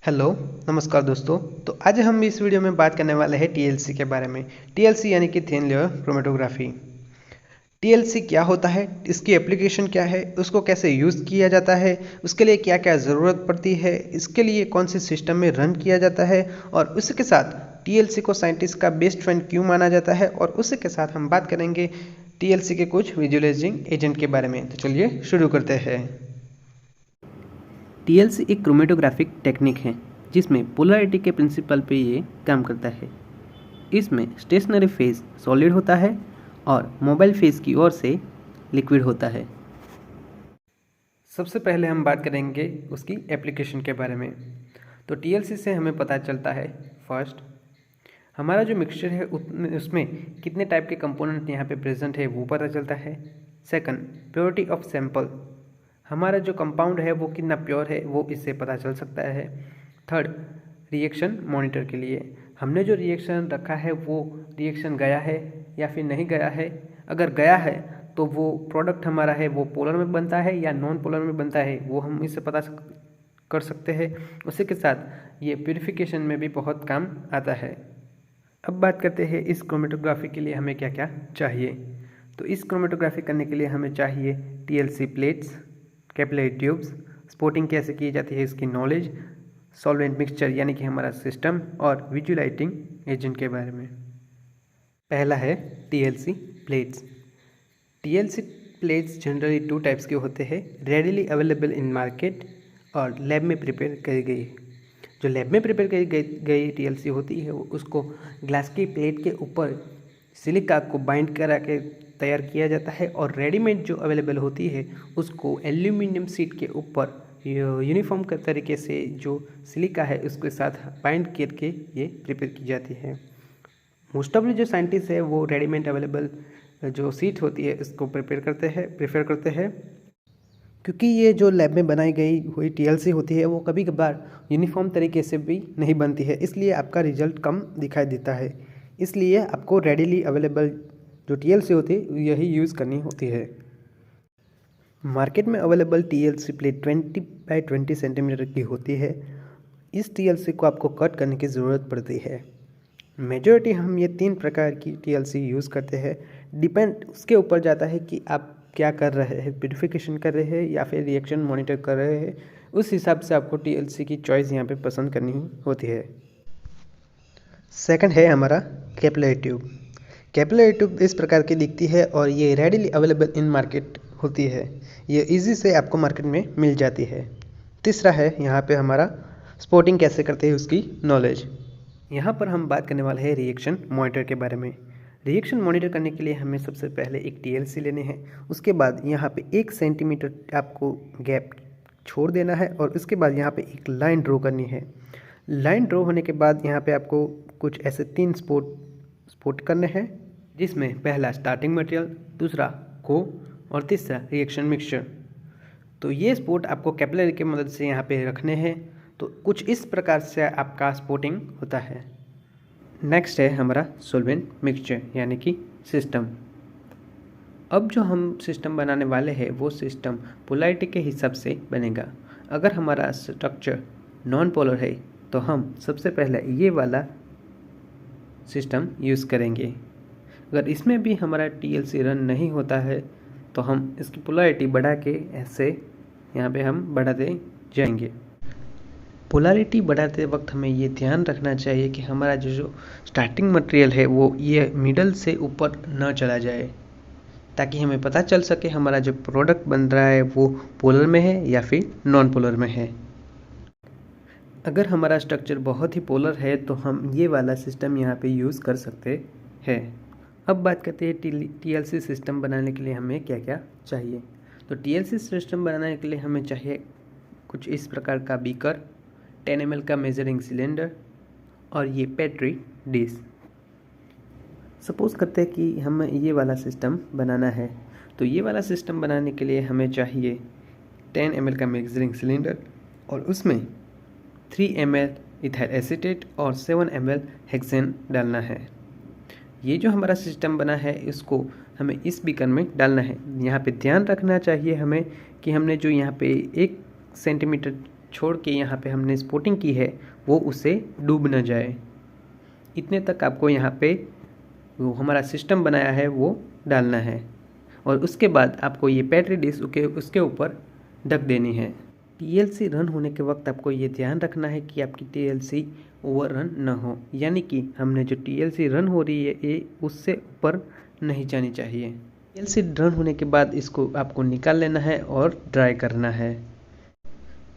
Hello, नमस्कार दोस्तों। तो आज हम इस वीडियो में बात करने वाले हैं टीएलसी के बारे में। टीएलसी यानी कि थिन लेयर क्रोमेटोग्राफी। टीएलसी क्या होता है, इसकी एप्लीकेशन क्या है, उसको कैसे यूज़ किया जाता है, उसके लिए क्या क्या ज़रूरत पड़ती है, इसके लिए कौन से सिस्टम में रन किया जाता है और उसके साथ टीएलसी को साइंटिस्ट का बेस्ट फ्रेंड क्यों माना जाता है, और उसी के साथ हम बात करेंगे टीएलसी के कुछ विजुअलाइजिंग एजेंट के बारे में। तो चलिए शुरू करते हैं। टीएलसी एक क्रोमेटोग्राफिक टेक्निक है जिसमें पोलैरिटी के प्रिंसिपल पे ये काम करता है। इसमें स्टेशनरी फेज सॉलिड होता है और मोबाइल फेज की ओर से लिक्विड होता है। सबसे पहले हम बात करेंगे उसकी एप्लीकेशन के बारे में। तो टीएलसी से हमें पता चलता है, फर्स्ट हमारा जो मिक्सचर है उसमें कितने टाइप के कंपोनेंट यहाँ पे प्रेजेंट है वो पता चलता है। सेकंड, प्योरिटी ऑफ सैंपल, हमारा जो कंपाउंड है वो कितना प्योर है वो इससे पता चल सकता है। थर्ड, रिएक्शन मॉनिटर के लिए हमने जो रिएक्शन रखा है वो रिएक्शन गया है या फिर नहीं गया है। अगर गया है तो वो प्रोडक्ट हमारा है वो पोलर में बनता है या नॉन पोलर में बनता है, वो हम इससे पता कर सकते हैं। उसी के साथ ये प्यूरिफिकेशन में भी बहुत काम आता है। अब बात करते हैं इस क्रोमेटोग्राफी के लिए हमें क्या क्या चाहिए। तो इस क्रोमेटोग्राफी करने के लिए हमें चाहिए TLC plates, capillary tubes, sporting कैसे की जाती है इसकी नॉलेज, सॉल्वेंट मिक्सचर यानी कि हमारा सिस्टम, और विजुअलाइजिंग एजेंट के बारे में। पहला है TLC plates. TLC plates generally two types के होते हैं, रेडिली अवेलेबल इन मार्केट और लैब में प्रिपेयर करी गई। जो लैब में प्रिपेयर करी गई टीएलसी होती है वो उसको ग्लास की प्लेट के ऊपर सिलिका को बाइंड करा के तैयार किया जाता है, और रेडीमेड जो अवेलेबल होती है उसको एल्यूमिनियम शीट के ऊपर यूनिफॉर्म के तरीके से जो सिलिका है उसके साथ बाइंड करके ये प्रिपेयर की जाती है। मोस्ट ऑफ जो साइंटिस्ट है वो रेडीमेड अवेलेबल जो सीट होती है इसको प्रेफर करते हैं, क्योंकि ये जो लैब में बनाई गई हुई टीएलसी होती है वो कभी कभार यूनिफॉर्म तरीके से भी नहीं बनती है, इसलिए आपका रिजल्ट कम दिखाई देता है। इसलिए आपको रेडीली अवेलेबल जो टीएलसी होती है यही यूज़ करनी होती है। मार्केट में available TLC plate 20 by 20 centimetre की होती है। इस टीएलसी को आपको कट करने की ज़रूरत पड़ती है। मेजॉरिटी हम ये 3 प्रकार की टीएलसी यूज़ करते हैं। डिपेंड उसके ऊपर जाता है कि आप क्या कर रहे हैं, प्यूरिफिकेशन कर रहे हैं या फिर रिएक्शन मॉनिटर कर रहे हैं। उस हिसाब से आपको टीएलसी की चॉइस यहाँ पे पसंद करनी होती है। सेकंड है हमारा कैपिलरी ट्यूब। कैपिलरी ट्यूब इस प्रकार की दिखती है और ये रेडिली अवेलेबल इन मार्केट होती है। ये इजी से आपको मार्केट में मिल जाती है। तीसरा है यहाँ पे हमारा स्पोर्टिंग कैसे करते हैं उसकी नॉलेज। यहाँ पर हम बात करने वाले हैं रिएक्शन मॉनिटर के बारे में। रिएक्शन मॉनिटर करने के लिए हमें सबसे पहले एक टीएलसी लेने हैं। उसके बाद यहाँ पे 1 सेंटीमीटर आपको गैप छोड़ देना है और उसके बाद यहाँ पे एक लाइन ड्रॉ करनी है। लाइन ड्रॉ होने के बाद यहाँ पे आपको कुछ ऐसे 3 स्पोर्ट करने हैं, जिसमें पहला स्टार्टिंग मटेरियल, दूसरा को और तीसरा रिएक्शन मिक्सचर। तो ये स्पोर्ट आपको कैपिलरी की मदद से यहाँ पे रखने हैं। तो कुछ इस प्रकार से आपका स्पोर्टिंग होता है। नेक्स्ट है हमारा सॉल्वेंट मिक्सचर यानी कि सिस्टम। अब जो हम सिस्टम बनाने वाले हैं वो सिस्टम पोलैरिटी के हिसाब से बनेगा। अगर हमारा स्ट्रक्चर नॉन पोलर है तो हम सबसे पहले ये वाला सिस्टम यूज़ करेंगे। अगर इसमें भी हमारा टीएलसी रन नहीं होता है तो हम इसकी पोलैरिटी बढ़ा के ऐसे यहाँ पे हम बढ़ाते जाएंगे। पोलैरिटी बढ़ाते वक्त हमें ये ध्यान रखना चाहिए कि हमारा जो स्टार्टिंग मटेरियल है वो ये मिडल से ऊपर न चला जाए, ताकि हमें पता चल सके हमारा जो प्रोडक्ट बन रहा है वो पोलर में है या फिर नॉन पोलर में है। अगर हमारा स्ट्रक्चर बहुत ही पोलर है तो हम ये वाला सिस्टम यहाँ पे यूज़ कर सकते हैं। अब बात करते हैं टीएलसी सिस्टम बनाने के लिए हमें क्या क्या चाहिए। तो टीएलसी सिस्टम बनाने के लिए हमें चाहिए कुछ इस प्रकार का बीकर, 10 ml का मेजरिंग सिलेंडर और ये पेट्री डिश। सपोज़ करते हैं कि हमें ये वाला सिस्टम बनाना है। तो ये वाला सिस्टम बनाने के लिए हमें चाहिए 10 ml का मेजरिंग सिलेंडर और उसमें 3 ml इथाइल एसीटेट और 7 ml हेक्सेन डालना है। ये जो हमारा सिस्टम बना है इसको हमें इस बीकर में डालना है। यहाँ पे ध्यान रखना चाहिए हमें कि हमने जो यहाँ पे 1 सेंटीमीटर छोड़ के यहाँ पे हमने स्पोर्टिंग की है वो उसे डूब न जाए। इतने तक आपको यहाँ पे वो हमारा सिस्टम बनाया है वो डालना है और उसके बाद आपको ये बैटरी डिस्क उसके ऊपर ढक देनी है। TLC रन होने के वक्त आपको ये ध्यान रखना है कि आपकी TLC ओवर रन न हो, यानी कि हमने जो TLC रन हो रही है ये उससे ऊपर नहीं जानी चाहिए। TLC रन होने के बाद इसको आपको निकाल लेना है और ड्राई करना है।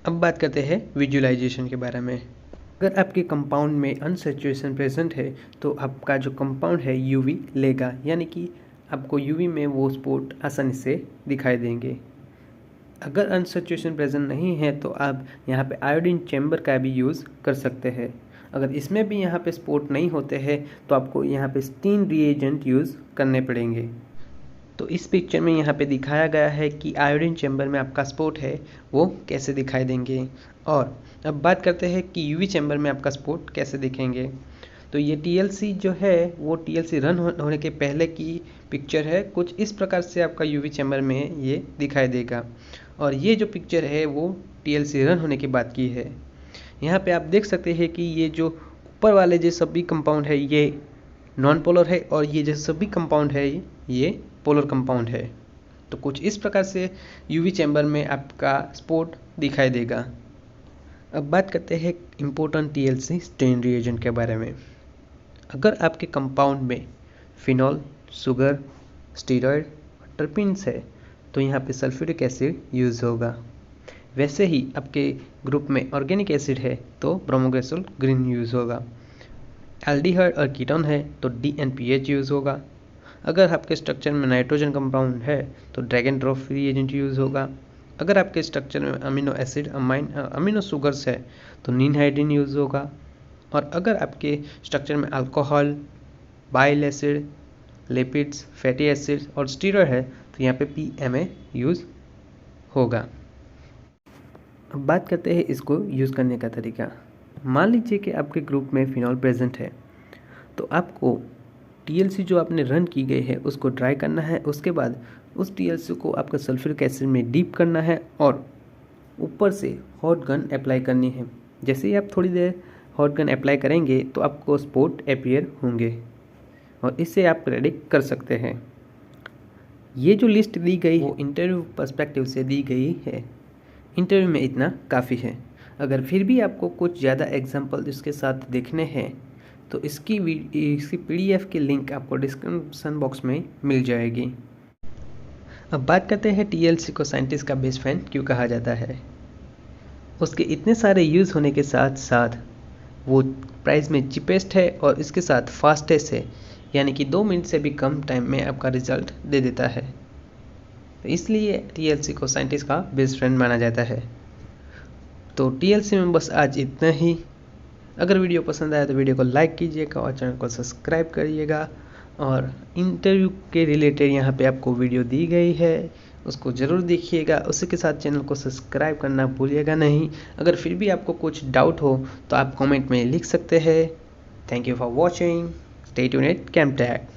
अब बात करते हैं विजुअलाइजेशन के बारे में। अगर आपके कंपाउंड में अनसैचुरेशन प्रेजेंट है तो आपका जो कंपाउंड है UV लेगा, यानी कि आपको UV में वो स्पॉट आसानी से दिखाई देंगे। अगर अनसैचुरेशन प्रेजेंट नहीं है तो आप यहाँ पे आयोडीन चैम्बर का भी यूज़ कर सकते हैं। अगर इसमें भी यहाँ पे स्पॉट नहीं होते हैं तो आपको यहाँ पे स्टीन रिएजेंट यूज़ करने पड़ेंगे। तो इस पिक्चर में यहाँ पे दिखाया गया है कि आयोडीन चैम्बर में आपका स्पॉट है वो कैसे दिखाई देंगे। और अब बात करते हैं कि UV चैम्बर में आपका स्पॉट कैसे दिखेंगे। तो ये TLC जो है वो TLC रन होने के पहले की पिक्चर है। कुछ इस प्रकार से आपका UV चैम्बर में ये दिखाई देगा और ये जो पिक्चर है वो TLC रन होने के बाद की है। यहाँ पे आप देख सकते हैं कि ये जो ऊपर वाले जो सभी कंपाउंड है ये नॉन पोलर है और ये जो सभी कंपाउंड है ये पोलर कंपाउंड है। तो कुछ इस प्रकार से UV चैम्बर में आपका स्पॉट दिखाई देगा। अब बात करते हैं इम्पोर्टेंट TLC स्टेन रिएजेंट के बारे में। अगर आपके कंपाउंड में फिनॉल, शुगर, स्टीरॉयड और टर्पीन्स है तो यहाँ पे सल्फ्यूरिक एसिड यूज़ होगा। वैसे ही आपके ग्रुप में ऑर्गेनिक एसिड है तो ब्रोमोग्रेसोल ग्रीन यूज़ होगा। एल्डिहाइड और कीटोन है तो DNPH यूज़ होगा। अगर आपके स्ट्रक्चर में नाइट्रोजन कंपाउंड है तो ड्रैगन ड्रॉप रिएजेंट यूज़ होगा। अगर आपके स्ट्रक्चर में अमीनो एसिड अमीनो शुगर्स है तो निनहाइड्रीन यूज़ होगा। और अगर आपके स्ट्रक्चर में alcohol, bile acid, lipids, fatty acid और स्टीरॉयड है तो यहाँ पे PMA यूज़ होगा। अब बात करते हैं इसको यूज़ करने का तरीका। मान लीजिए कि आपके ग्रुप में फिनॉल प्रेजेंट है तो आपको TLC जो आपने रन की गई है उसको ड्राई करना है। उसके बाद उस TLC को आपका सल्फ्यूरिक एसिड में डीप करना है और ऊपर से हॉट गन अप्लाई करनी है। जैसे ही आप थोड़ी देर हॉट गन अप्लाई करेंगे तो आपको स्पॉट अपीयर होंगे और इससे आप प्रेडिक्ट कर सकते हैं। ये जो लिस्ट दी गई वो इंटरव्यू पर्सपेक्टिव से दी गई है। इंटरव्यू में इतना काफ़ी है। अगर फिर भी आपको कुछ ज़्यादा एग्जाम्पल इसके साथ देखने हैं तो इसकी PDF की लिंक आपको डिस्क्रिप्शन बॉक्स में मिल जाएगी। अब बात करते हैं TLC को साइंटिस्ट का बेस्ट फ्रेंड क्यों कहा जाता है। उसके इतने सारे यूज़ होने के साथ साथ वो प्राइस में चीपेस्ट है और इसके साथ फास्टेस्ट है, यानी कि 2 मिनट से भी कम टाइम में आपका रिजल्ट दे देता है। तो इसलिए TLC को साइंटिस्ट का बेस्ट फ्रेंड माना जाता है। तो TLC में बस आज इतना ही। अगर वीडियो पसंद आया तो वीडियो को लाइक कीजिएगा और चैनल को सब्सक्राइब करिएगा। और इंटरव्यू के रिलेटेड यहाँ पे आपको वीडियो दी गई है उसको ज़रूर देखिएगा। उसी के साथ चैनल को सब्सक्राइब करना भूलिएगा नहीं। अगर फिर भी आपको कुछ डाउट हो तो आप कमेंट में लिख सकते हैं। Thank you for watching. Stay tuned at ChemTech।